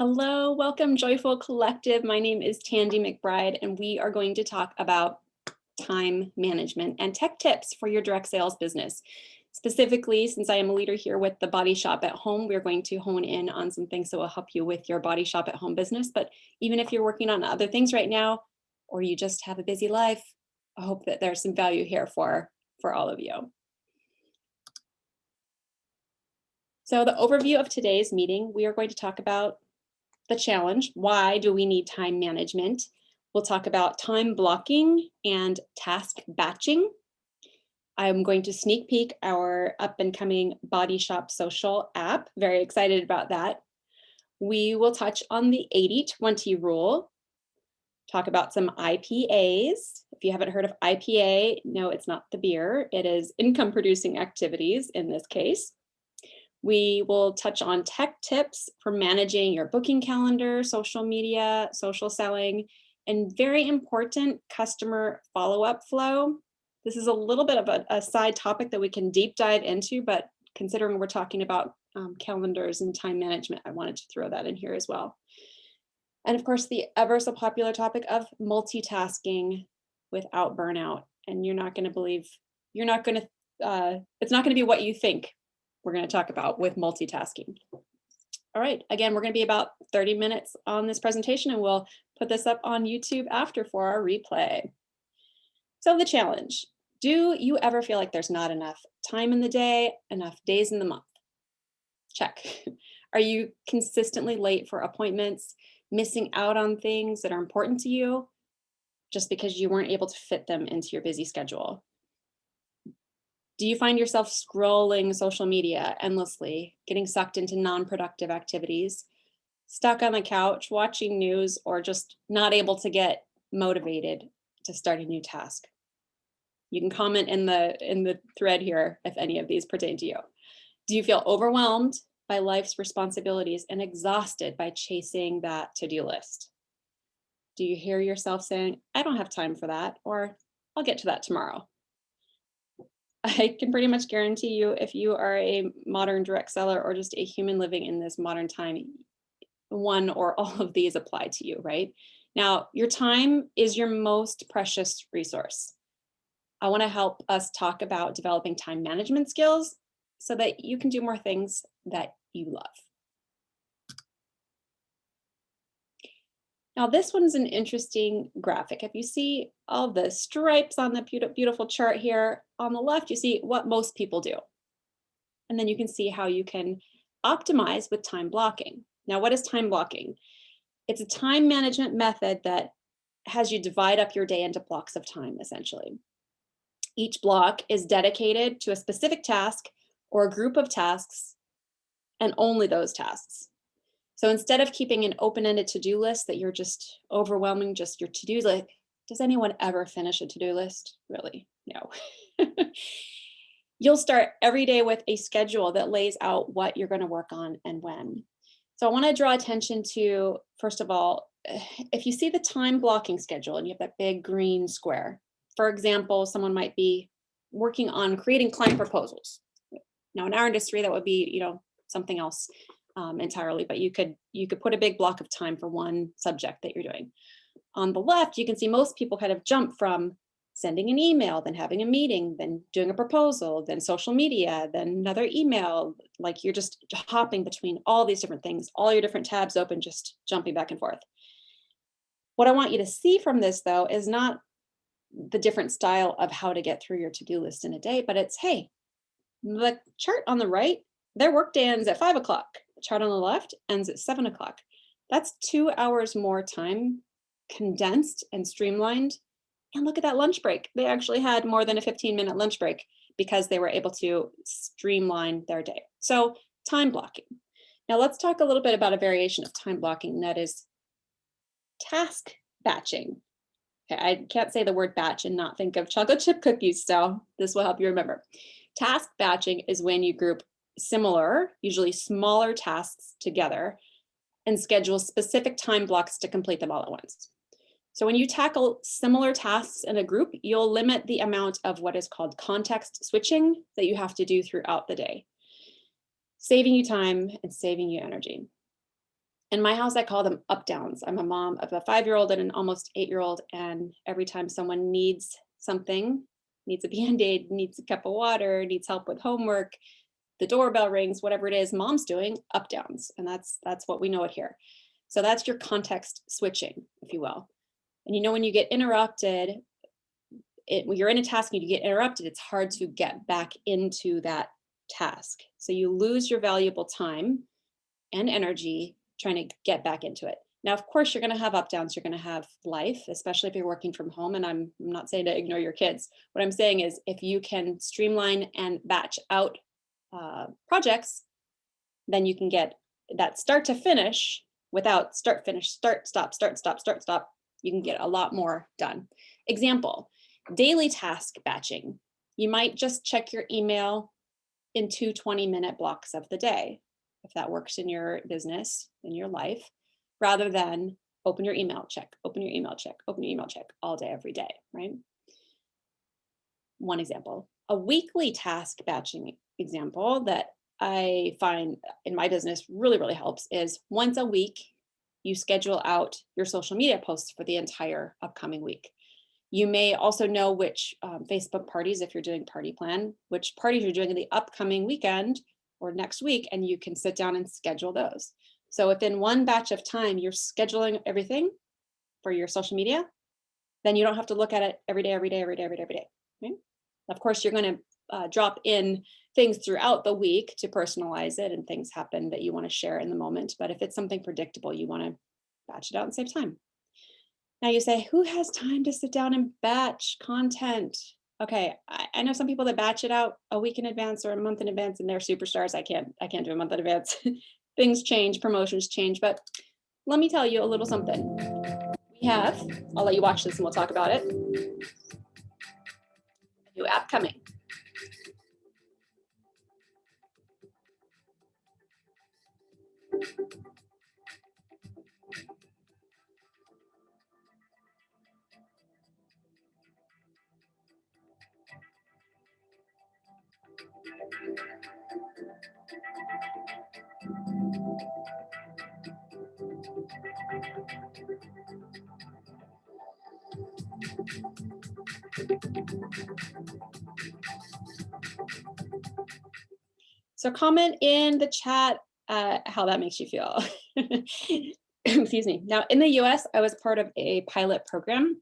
Hello, welcome Joyful Collective. My name is Tandy McBride, and we are going to talk about time management and tech tips for your direct sales business. Specifically, since I am a leader here with the Body Shop at Home, we're going to hone in on some things that will help you with your Body Shop at Home business. But even if you're working on other things right now, or you just have a busy life, I hope that there's some value here for all of you. So the overview of today's meeting, we are going to talk about the challenge. Why do we need time management? We'll talk about time blocking and task batching. I'm going to sneak peek our up and coming Bodyshop Social app. Very excited about that. We will touch on the 80-20 rule, talk about some IPAs. If you haven't heard of IPA, no, it's not the beer. It is income producing activities in this case. We will touch on tech tips for managing your booking calendar, social media, social selling, and very important customer follow-up flow. This is a little bit of a side topic that we can deep dive into, but considering we're talking about calendars and time management, I wanted to throw that in here as well. And of course, the ever so popular topic of multitasking without burnout. And you're not going to believe, it's not going to be what you think we're going to talk about with multitasking. All right, again, we're going to be about 30 minutes on this presentation, and we'll put this up on YouTube after for our replay. So the challenge, do you ever feel like there's not enough time in the day, enough days in the month? Check. Are you consistently late for appointments, missing out on things that are important to you just because you weren't able to fit them into your busy schedule? Do you find yourself scrolling social media endlessly, getting sucked into non-productive activities, stuck on the couch, watching news, or just not able to get motivated to start a new task? You can comment in the thread here if any of these pertain to you. Do you feel overwhelmed by life's responsibilities and exhausted by chasing that to-do list? Do you hear yourself saying, I don't have time for that, or I'll get to that tomorrow? I can pretty much guarantee you, if you are a modern direct seller or just a human living in this modern time, one or all of these apply to you, right? Now, your time is your most precious resource. I want to help us talk about developing time management skills so that you can do more things that you love. Now, this one's an interesting graphic. If you see all the stripes on the beautiful chart here, on the left, you see what most people do. And then you can see how you can optimize with time blocking. Now, what is time blocking? It's a time management method that has you divide up your day into blocks of time, essentially. Each block is dedicated to a specific task or a group of tasks, and only those tasks. So instead of keeping an open-ended to-do list that you're just overwhelming just your to-dos, like, does anyone ever finish a to-do list? Really? No. You'll start every day with a schedule that lays out what you're going to work on and when. So I want to draw attention to, first of all, if you see the time blocking schedule and you have that big green square, for example, someone might be working on creating client proposals. Now in our industry, that would be, something else entirely, but you could put a big block of time for one subject that you're doing. On the left, you can see most people kind of jump from sending an email, then having a meeting, then doing a proposal, then social media, then another email. Like you're just hopping between all these different things, all your different tabs open, just jumping back and forth. What I want you to see from this, though, is not the different style of how to get through your to-do list in a day, but it's, hey, the chart on the right, their workday ends at 5 o'clock. The chart on the left ends at 7 o'clock. That's 2 hours more time condensed and streamlined. And look at that lunch break. They actually had more than a 15-minute lunch break because they were able to streamline their day. So time blocking. Now let's talk a little bit about a variation of time blocking, and that is task batching. Okay, I can't say the word batch and not think of chocolate chip cookies, so this will help you remember. Task batching is when you group similar, usually smaller tasks together and schedule specific time blocks to complete them all at once. So when you tackle similar tasks in a group, you'll limit the amount of what is called context switching that you have to do throughout the day, saving you time and saving you energy. In my house, I call them up downs. I'm a mom of a 5-year-old and an almost 8-year-old. And every time someone needs something, needs a Band-Aid, needs a cup of water, needs help with homework, the doorbell rings, whatever it is mom's doing, up downs. And that's what we know it here. So that's your context switching, if you will. And when you get interrupted, when you're in a task and you get interrupted, it's hard to get back into that task. So you lose your valuable time and energy trying to get back into it. Now, of course, you're going to have up downs. You're going to have life, especially if you're working from home. And I'm not saying to ignore your kids. What I'm saying is if you can streamline and batch out projects, then you can get that start to finish without start, finish, start, stop, start, stop, start, stop. You can get a lot more done. Example, daily task batching. You might just check your email in 2 20-minute blocks of the day, if that works in your business, in your life, rather than open your email, check, open your email, check, open your email, check all day, every day, right? One example. A weekly task batching example that I find in my business really, really helps is once a week, you schedule out your social media posts for the entire upcoming week. You may also know which Facebook parties, if you're doing party plan, which parties you're doing in the upcoming weekend or next week, and you can sit down and schedule those. So within one batch of time, you're scheduling everything for your social media, then you don't have to look at it every day, every day, every day, every day, every day. Right? Of course, you're going to drop in things throughout the week to personalize it, and things happen that you want to share in the moment. But if it's something predictable, you want to batch it out and save time. Now you say, who has time to sit down and batch content? Okay, I know some people that batch it out a week in advance or a month in advance, and they're superstars. I can't do a month in advance. Things change, promotions change, but let me tell you a little something. I'll let you watch this and we'll talk about it. A new app coming. So comment in the chat how that makes you feel. Excuse me. Now in the US, I was part of a pilot program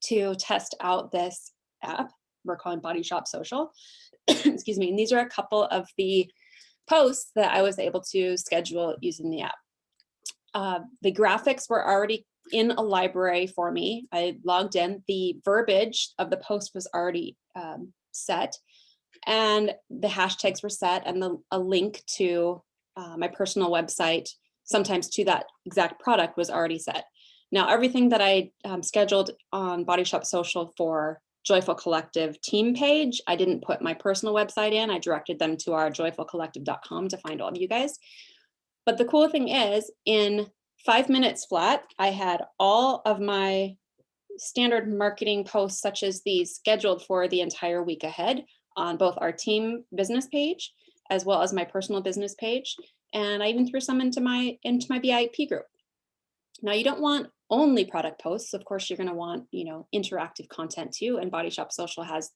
to test out this app we're calling Bodyshop Social. Excuse me. And these are a couple of the posts that I was able to schedule using the app. The graphics were already in a library for me. I logged in. The verbiage of the post was already set, and the hashtags were set, and a link to my personal website, sometimes to that exact product, was already set. Now, everything that I scheduled on Bodyshop Social for Joyful Collective team page, I didn't put my personal website in. I directed them to our joyfulcollective.com to find all of you guys. But the cool thing is, in 5 minutes flat, I had all of my standard marketing posts such as these scheduled for the entire week ahead on both our team business page as well as my personal business page. And I even threw some into my VIP group. Now, you don't want only product posts. Of course, you're going to want, interactive content too. And Bodyshop Social has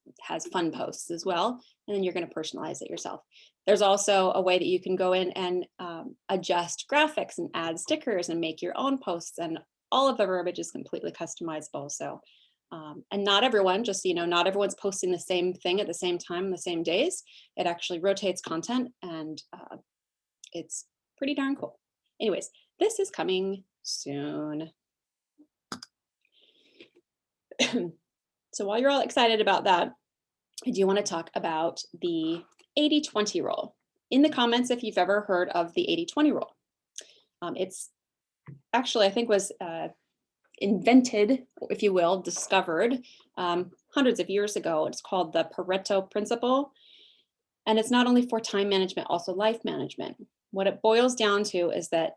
fun posts as well. And then you're going to personalize it yourself. There's also a way that you can go in and adjust graphics and add stickers and make your own posts. And all of the verbiage is completely customizable. So, and not everyone, not everyone's posting the same thing at the same time, the same days. It actually rotates content, and it's pretty darn cool. Anyways, this is coming soon. So while you're all excited about that, I do want to talk about the 80-20 rule. In the comments, if you've ever heard of the 80-20 rule. It's actually, I think, was invented, if you will, discovered hundreds of years ago. It's called the Pareto Principle. And it's not only for time management, also life management. What it boils down to is that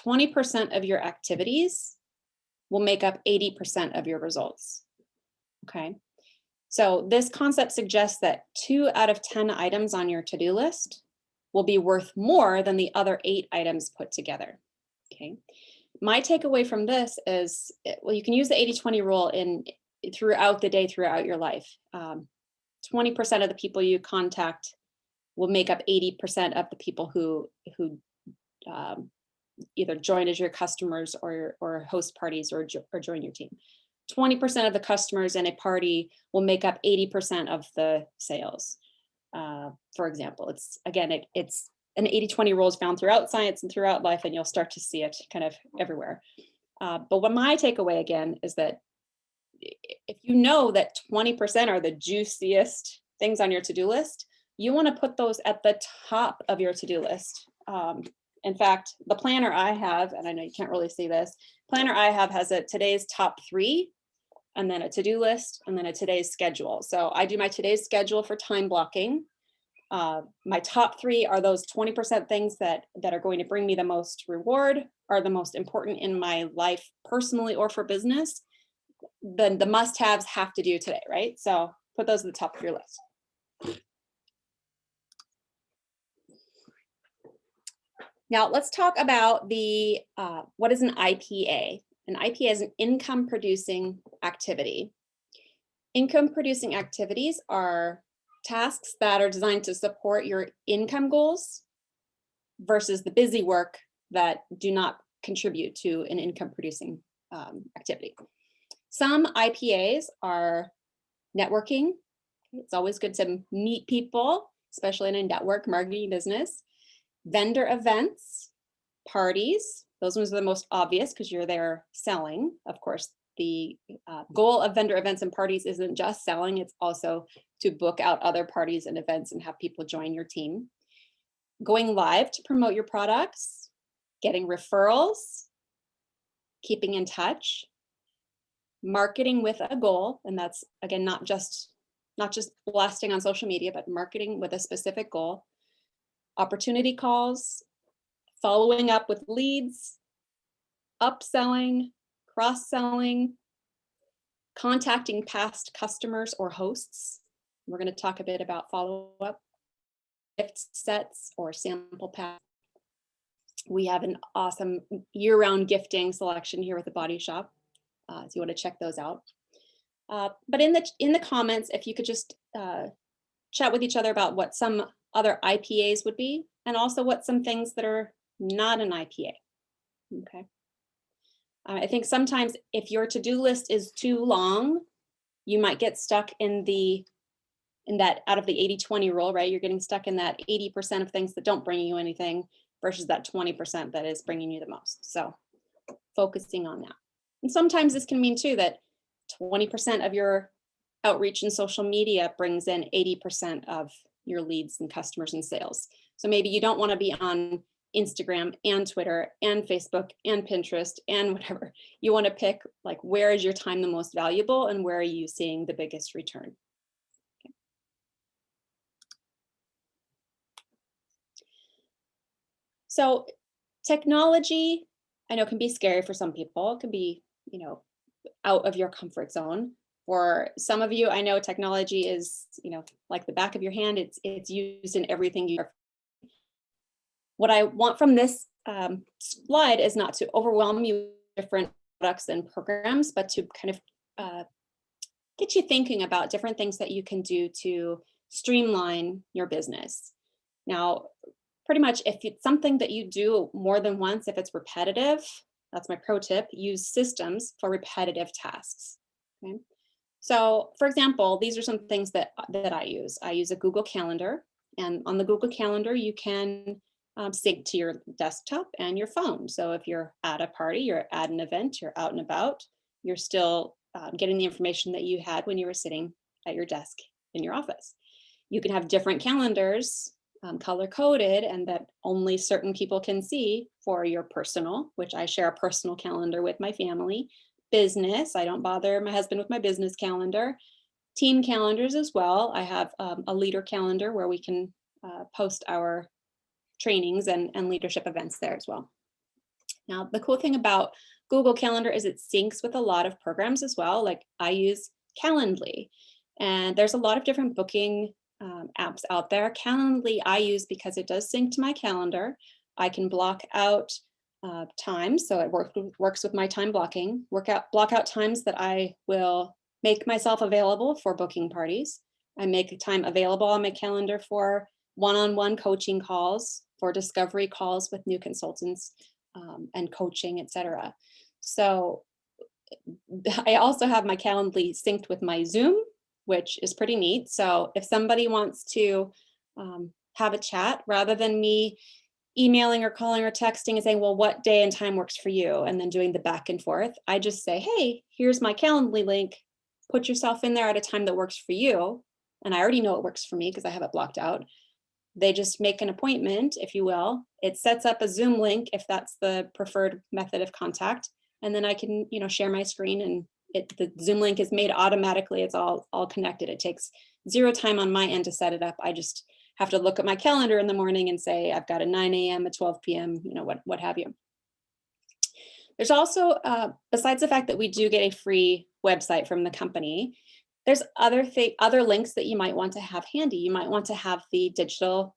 20% of your activities will make up 80% of your results. Okay. So this concept suggests that 2 out of 10 items on your to-do list will be worth more than the other 8 items put together. Okay. My takeaway from this is, well, you can use the 80-20 rule throughout the day, throughout your life. 20% of the people you contact will make up 80% of the people who um, either join as your customers or host parties or join your team. 20% of the customers in a party will make up 80% of the sales. For example, it's an 80-20 rule is found throughout science and throughout life, and you'll start to see it kind of everywhere. But what my takeaway again is that if you know that 20% are the juiciest things on your to-do list, you want to put those at the top of your to-do list. In fact, the planner I have, and I know you can't really see this, planner I have has a today's top 3, and then a to-do list, and then a today's schedule. So I do my today's schedule for time blocking. My top 3 are those 20% things that are going to bring me the most reward, are the most important in my life personally or for business. Then the must-haves have to do today, right? So put those at the top of your list. Now let's talk about what is an IPA? An IPA is an income producing activity. Income producing activities are tasks that are designed to support your income goals versus the busy work that do not contribute to an income producing activity. Some IPAs are networking. It's always good to meet people, especially in a network marketing business. Vendor events, parties. Those ones are the most obvious because you're there selling. Of course, the goal of vendor events and parties isn't just selling, it's also to book out other parties and events and have people join your team. Going live to promote your products, getting referrals, keeping in touch, marketing with a goal, and that's again not just blasting on social media, but marketing with a specific goal, opportunity calls, following up with leads, upselling, cross-selling, contacting past customers or hosts. We're going to talk a bit about follow-up, gift sets or sample packs. We have an awesome year-round gifting selection here with the Body Shop, so you want to check those out. But in the comments, if you could just chat with each other about what some other IPAs would be, and also what some things that are not an IPA. Okay. I think sometimes if your to-do list is too long, you might get stuck in that out of the 80-20 rule, right? You're getting stuck in that 80% of things that don't bring you anything versus that 20% that is bringing you the most. So focusing on that. And sometimes this can mean too that 20% of your outreach in social media brings in 80% of your leads and customers and sales. So maybe you don't want to be on Instagram and Twitter and Facebook and Pinterest and whatever. You want to pick like, where is your time the most valuable and where are you seeing the biggest return? Okay. So technology, I know, can be scary for some people. It can be, out of your comfort zone. For some of you, I know technology is, like the back of your hand. It's used in everything you are. What I want from this slide is not to overwhelm you with different products and programs, but to kind of get you thinking about different things that you can do to streamline your business. Now, pretty much if it's something that you do more than once, if it's repetitive, that's my pro tip, use systems for repetitive tasks. Okay. So for example, these are some things that I use. I use a Google Calendar, and on the Google Calendar, you can sync to your desktop and your phone. So if you're at a party, you're at an event, you're out and about, you're still getting the information that you had when you were sitting at your desk in your office. You can have different calendars, color coded, and that only certain people can see for your personal, which I share a personal calendar with my family. Business, I don't bother my husband with my business calendar. Team calendars as well. I have a leader calendar where we can post our trainings and leadership events there as well. Now, the cool thing about Google Calendar is it syncs with a lot of programs as well. Like I use Calendly, and there's a lot of different booking apps out there. Calendly I use because it does sync to my calendar. I can block out time. So it works with my time blocking. Block out times that I will make myself available for booking parties. I make time available on my calendar for one-on-one coaching calls, for discovery calls with new consultants, and coaching, etc. So I also have my Calendly synced with my Zoom, which is pretty neat. So if somebody wants to have a chat, rather than me emailing or calling or texting and saying, well, what day and time works for you? And then doing the back and forth, I just say, hey, here's my Calendly link. Put yourself in there at a time that works for you. And I already know it works for me because I have it blocked out. They just make an appointment, if you will. It sets up a Zoom link if that's the preferred method of contact. And then I can, share my screen, and the Zoom link is made automatically. It's all connected. It takes zero time on my end to set it up. I just have to look at my calendar in the morning and say, I've got a 9 a.m., a 12 p.m., what have you. There's also, besides the fact that we do get a free website from the company, there's other links that you might want to have handy. You might want to have the digital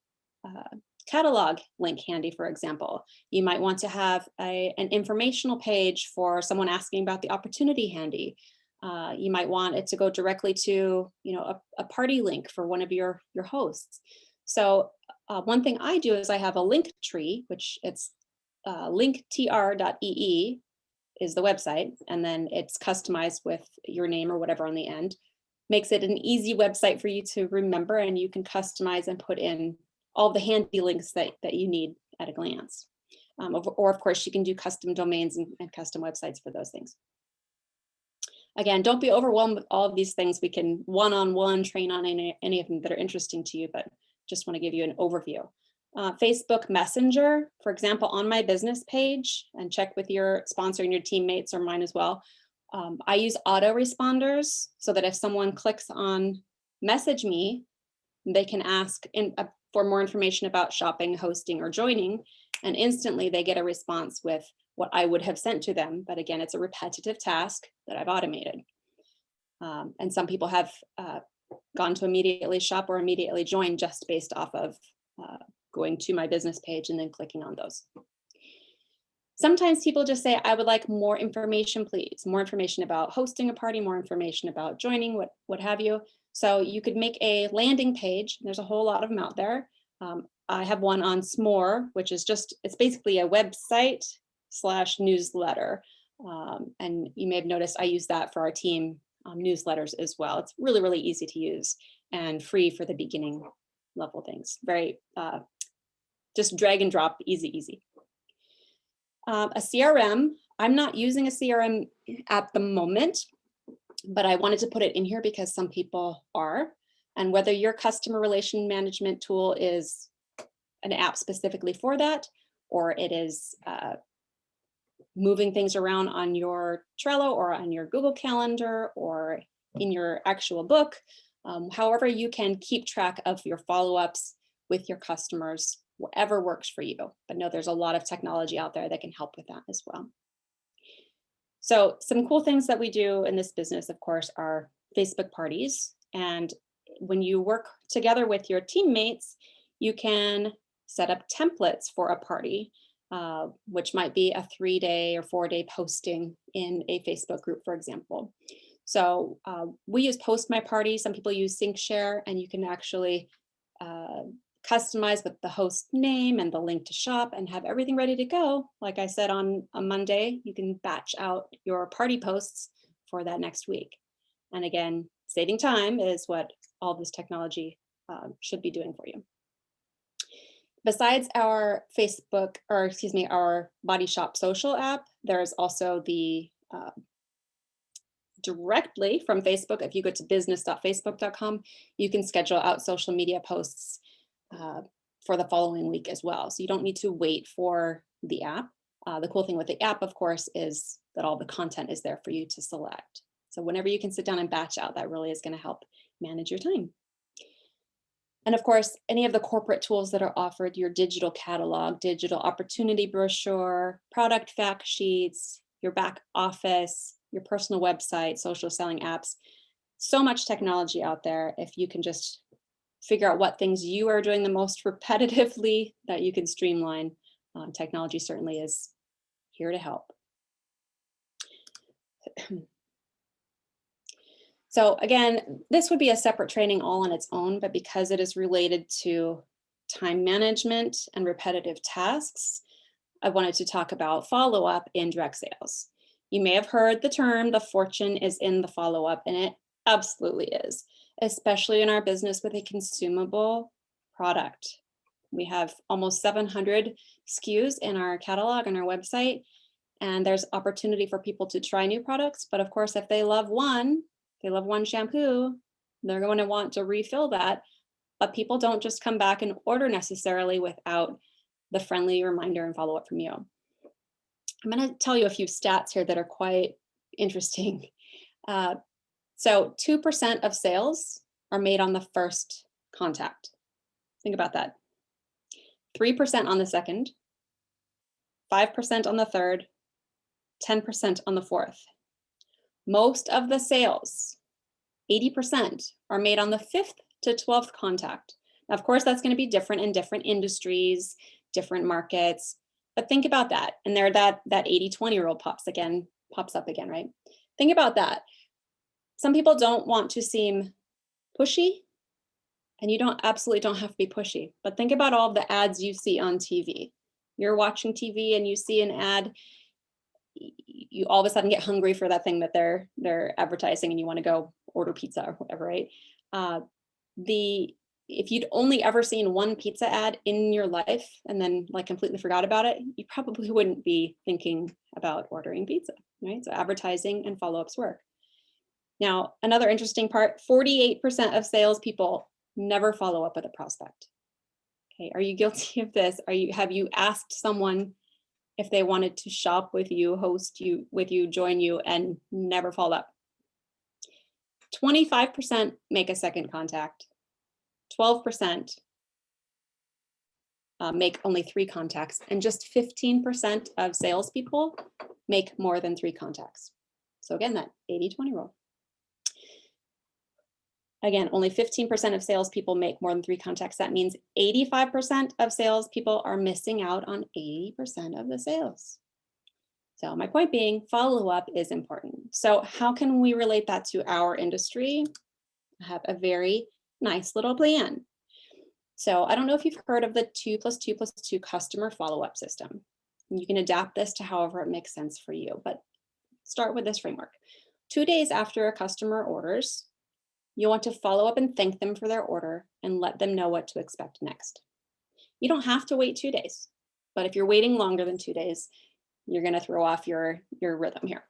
catalog link handy, for example. You might want to have an informational page for someone asking about the opportunity handy. You might want it to go directly to a party link for one of your hosts. So one thing I do is I have a link tree, which it's linktr.ee is the website, and then it's customized with your name or whatever on the end. Makes it an easy website for you to remember, and you can customize and put in all the handy links that you need at a glance. Or of course, you can do custom domains and custom websites for those things. Again, don't be overwhelmed with all of these things. We can one-on-one train on any of them that are interesting to you, but just want to give you an overview. Facebook Messenger, for example, on my business page, and check with your sponsor and your teammates or mine as well. I use autoresponders so that if someone clicks on message me, they can ask for more information about shopping, hosting, or joining, and instantly they get a response with what I would have sent to them. But again, it's a repetitive task that I've automated. And some people have gone to immediately shop or immediately join just based off of going to my business page and then clicking on those. Sometimes people just say, I would like more information, please. More information about hosting a party, more information about joining, what have you. So you could make a landing page. There's a whole lot of them out there. I have one on S'more, which is it's basically a website / newsletter. And you may have noticed I use that for our team newsletters as well. It's really, really easy to use and free for the beginning level things. Very, just drag and drop, easy. A CRM, I'm not using a CRM at the moment, but I wanted to put it in here because some people are. And whether your customer relation management tool is an app specifically for that, or it is moving things around on your Trello or on your Google Calendar or in your actual book, however you can keep track of your follow-ups with your customers, whatever works for you. But no, there's a lot of technology out there that can help with that as well. So some cool things that we do in this business, of course, are Facebook parties. And when you work together with your teammates, you can set up templates for a party, which might be a 3-day or 4-day posting in a Facebook group, for example. So we use Post My Party. Some people use SyncShare, and you can actually customize with the host name and the link to shop and have everything ready to go. Like I said, on a Monday, you can batch out your party posts for that next week. And again, saving time is what all this technology should be doing for you. Besides our our Bodyshop Social app, there's also the directly from Facebook. If you go to business.facebook.com, you can schedule out social media posts for the following week as well. So you don't need to wait for the app. The cool thing with the app, of course, is that all the content is there for you to select. So whenever you can sit down and batch out, that really is going to help manage your time. And of course, any of the corporate tools that are offered, your digital catalog, digital opportunity brochure, product fact sheets, your back office, your personal website, social selling apps, so much technology out there. If you can just figure out what things you are doing the most repetitively that you can streamline, technology certainly is here to help. So again, this would be a separate training all on its own, but because it is related to time management and repetitive tasks, I wanted to talk about follow-up in direct sales. You may have heard the term, the fortune is in the follow-up, and it absolutely is, especially in our business with a consumable product. We have almost 700 SKUs in our catalog on our website, and there's opportunity for people to try new products. But of course, if they love one shampoo, they're going to want to refill that. But people don't just come back and order necessarily without the friendly reminder and follow-up from you. I'm going to tell you a few stats here that are quite interesting. So 2% of sales are made on the first contact. Think about that. 3% on the second, 5% on the third, 10% on the fourth. Most of the sales, 80%, are made on the 5th to 12th contact. Now, of course, that's going to be different in different industries, different markets, but think about that. And there that 80-20 rule pops up again, right? Think about that. Some people don't want to seem pushy, and you absolutely don't have to be pushy, but think about all of the ads you see on TV. You're watching TV and you see an ad, you all of a sudden get hungry for that thing that they're advertising, and you want to go order pizza or whatever, right? If you'd only ever seen one pizza ad in your life and then like completely forgot about it, you probably wouldn't be thinking about ordering pizza, right? So advertising and follow-ups work. Now, another interesting part, 48% of salespeople never follow up with a prospect. Okay, are you guilty of this? Have you asked someone if they wanted to shop with you, host you with you, join you, and never follow up? 25% make a second contact. 12% make only 3 contacts, and just 15% of salespeople make more than 3 contacts. So again, that 80-20 rule. Again, only 15% of salespeople make more than 3 contacts. That means 85% of salespeople are missing out on 80% of the sales. So my point being, follow-up is important. So how can we relate that to our industry? I have a very nice little plan. So I don't know if you've heard of the 2+2+2 customer follow-up system. You can adapt this to however it makes sense for you, but start with this framework. 2 days after a customer orders, you'll want to follow up and thank them for their order and let them know what to expect next. You don't have to wait 2 days, but if you're waiting longer than 2 days, you're going to throw off your rhythm here.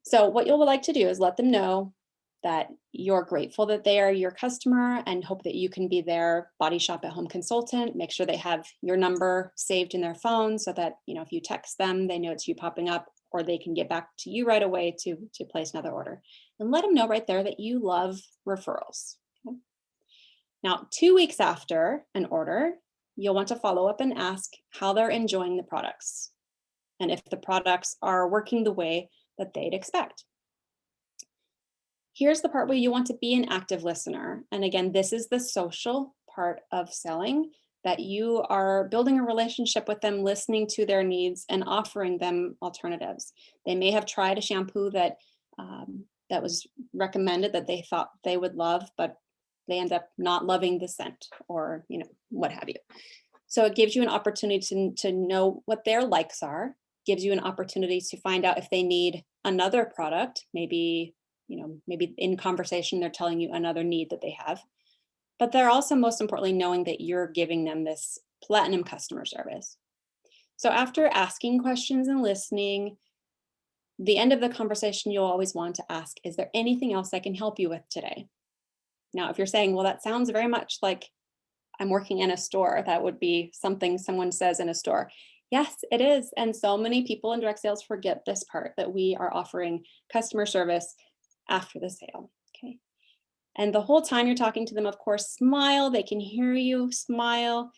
So what you'll like to do is let them know that you're grateful that they are your customer and hope that you can be their Body Shop at Home consultant. Make sure they have your number saved in their phone so that, if you text them, they know it's you popping up, or they can get back to you right away to place another order. And let them know right there that you love referrals. Okay? Now, 2 weeks after an order, you'll want to follow up and ask how they're enjoying the products and if the products are working the way that they'd expect. Here's the part where you want to be an active listener. And again, this is the social part of selling, that you are building a relationship with them, listening to their needs and offering them alternatives. They may have tried a shampoo that was recommended that they thought they would love, but they end up not loving the scent, or what have you. So it gives you an opportunity to know what their likes are, gives you an opportunity to find out if they need another product, maybe in conversation, they're telling you another need that they have, but they're also most importantly knowing that you're giving them this platinum customer service. So after asking questions and listening, the end of the conversation, you'll always want to ask, is there anything else I can help you with today? Now, if you're saying, well, that sounds very much like I'm working in a store, that would be something someone says in a store. Yes, it is. And so many people in direct sales forget this part, that we are offering customer service after the sale, okay? And the whole time you're talking to them, of course, smile. They can hear you, smile,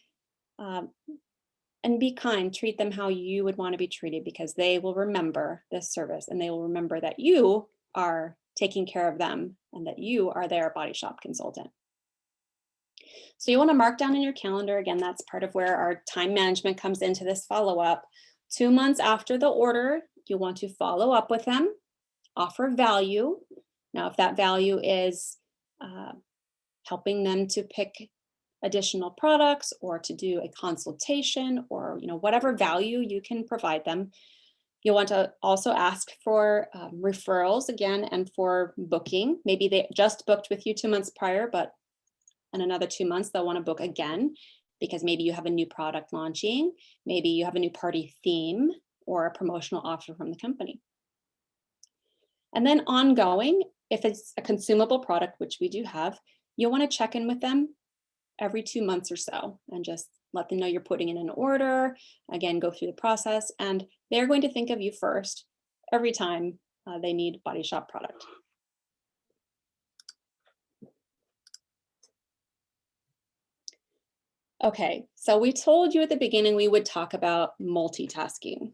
and be kind. Treat them how you would want to be treated, because they will remember this service and they will remember that you are taking care of them and that you are their Body Shop consultant. So you want to mark down in your calendar. Again, that's part of where our time management comes into this follow-up. 2 months after the order, you want to follow up with them, offer value. Now, if that value is helping them to pick additional products or to do a consultation or whatever value you can provide them, you'll want to also ask for referrals again and for booking. Maybe they just booked with you 2 months prior, but in another 2 months, they'll want to book again because maybe you have a new product launching, maybe you have a new party theme or a promotional offer from the company. And then ongoing, if it's a consumable product, which we do have, you'll want to check in with them every 2 months or so and just let them know you're putting in an order, again, go through the process, and they're going to think of you first every time they need Body Shop product. Okay, so we told you at the beginning we would talk about multitasking.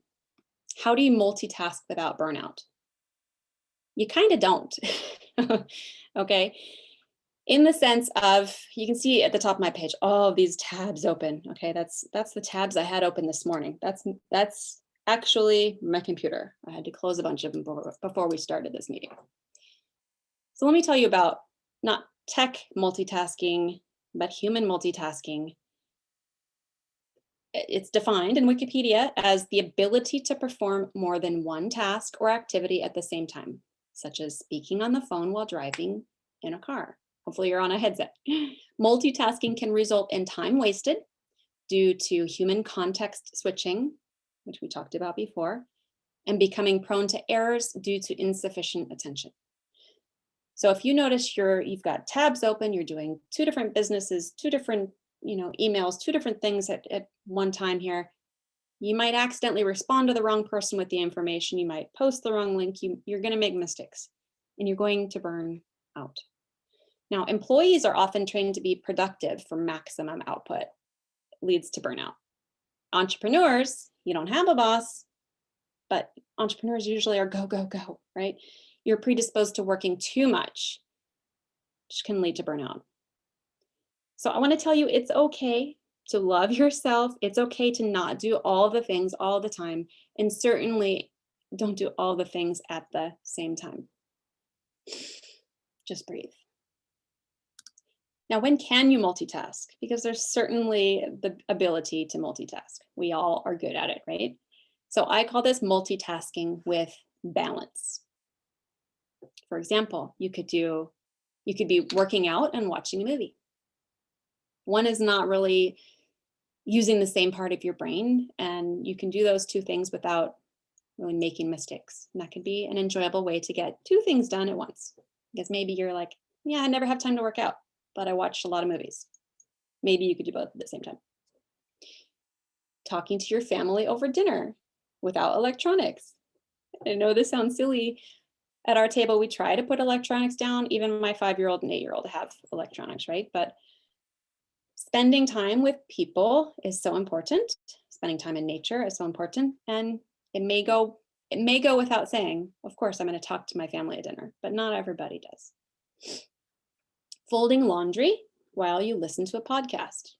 How do you multitask without burnout? You kind of don't, okay? In the sense of, you can see at the top of my page, all of these tabs open. Okay, that's the tabs I had open this morning. That's actually my computer. I had to close a bunch of them before we started this meeting. So let me tell you about not tech multitasking, but human multitasking. It's defined in Wikipedia as the ability to perform more than one task or activity at the same time, such as speaking on the phone while driving in a car. Hopefully you're on a headset. Multitasking can result in time wasted due to human context switching, which we talked about before, and becoming prone to errors due to insufficient attention. So if you notice you've got tabs open, you're doing 2 different businesses, 2 different emails, 2 different things at one time here, you might accidentally respond to the wrong person with the information. You might post the wrong link. You're going to make mistakes and you're going to burn out. Now, employees are often trained to be productive for maximum output. It leads to burnout. Entrepreneurs, you don't have a boss, but entrepreneurs usually are go, go, go, right? You're predisposed to working too much, which can lead to burnout. So I want to tell you, it's okay to love yourself. It's okay to not do all the things all the time. And certainly don't do all the things at the same time. Just breathe. Now, when can you multitask? Because there's certainly the ability to multitask. We all are good at it, right? So I call this multitasking with balance. For example, you could be working out and watching a movie. One is not really using the same part of your brain, and you can do those 2 things without really making mistakes. And that could be an enjoyable way to get 2 things done at once. Because maybe you're like, yeah, I never have time to work out, but I watch a lot of movies. Maybe you could do both at the same time. Talking to your family over dinner without electronics. I know this sounds silly. At our table, we try to put electronics down. Even my 5-year-old and 8-year-old have electronics, right? But spending time with people is so important. Spending time in nature is so important. And it may go without saying, of course, I'm going to talk to my family at dinner, but not everybody does. Folding laundry while you listen to a podcast.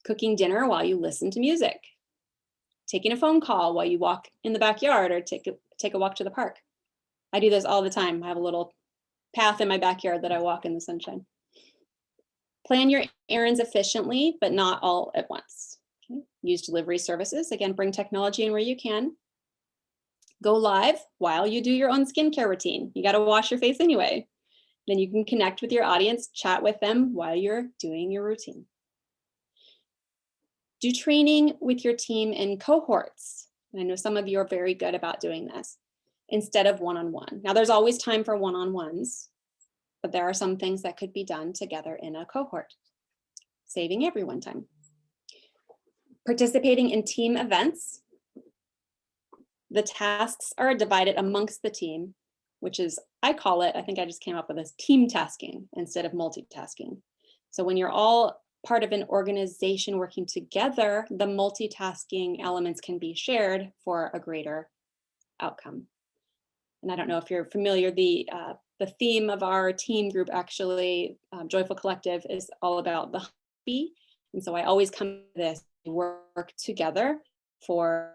Cooking dinner while you listen to music. Taking a phone call while you walk in the backyard or take a walk to the park. I do this all the time. I have a little path in my backyard that I walk in the sunshine. Plan your errands efficiently, but not all at once. Okay. Use delivery services. Again, bring technology in where you can. Go live while you do your own skincare routine. You got to wash your face anyway. Then you can connect with your audience, chat with them while you're doing your routine. Do training with your team in cohorts. And I know some of you are very good about doing this instead of one-on-one. Now, there's always time for one-on-ones, but there are some things that could be done together in a cohort, saving everyone time. Participating in team events. The tasks are divided amongst the team, which is, I call it, I think I just came up with this, team tasking instead of multitasking. So when you're all part of an organization working together, the multitasking elements can be shared for a greater outcome. And I don't know if you're familiar, the theme of our team group, actually, Joyful Collective, is all about the happy. And so I always come to this, work together for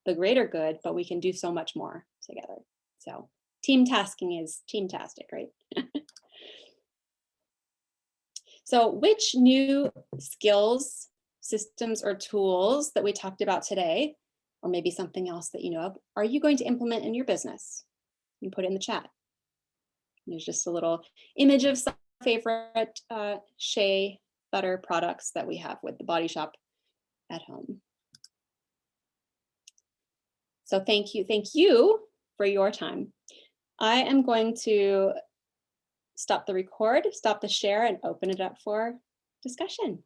the greater good, but we can do so much more together. So team tasking is team-tastic, right? So which new skills, systems, or tools that we talked about today, or maybe something else that you know of, are you going to implement in your business? You put it in the chat. There's just a little image of some favorite shea butter products that we have with the Body Shop at home. So thank you for your time. I am going to stop the record, stop the share, and open it up for discussion.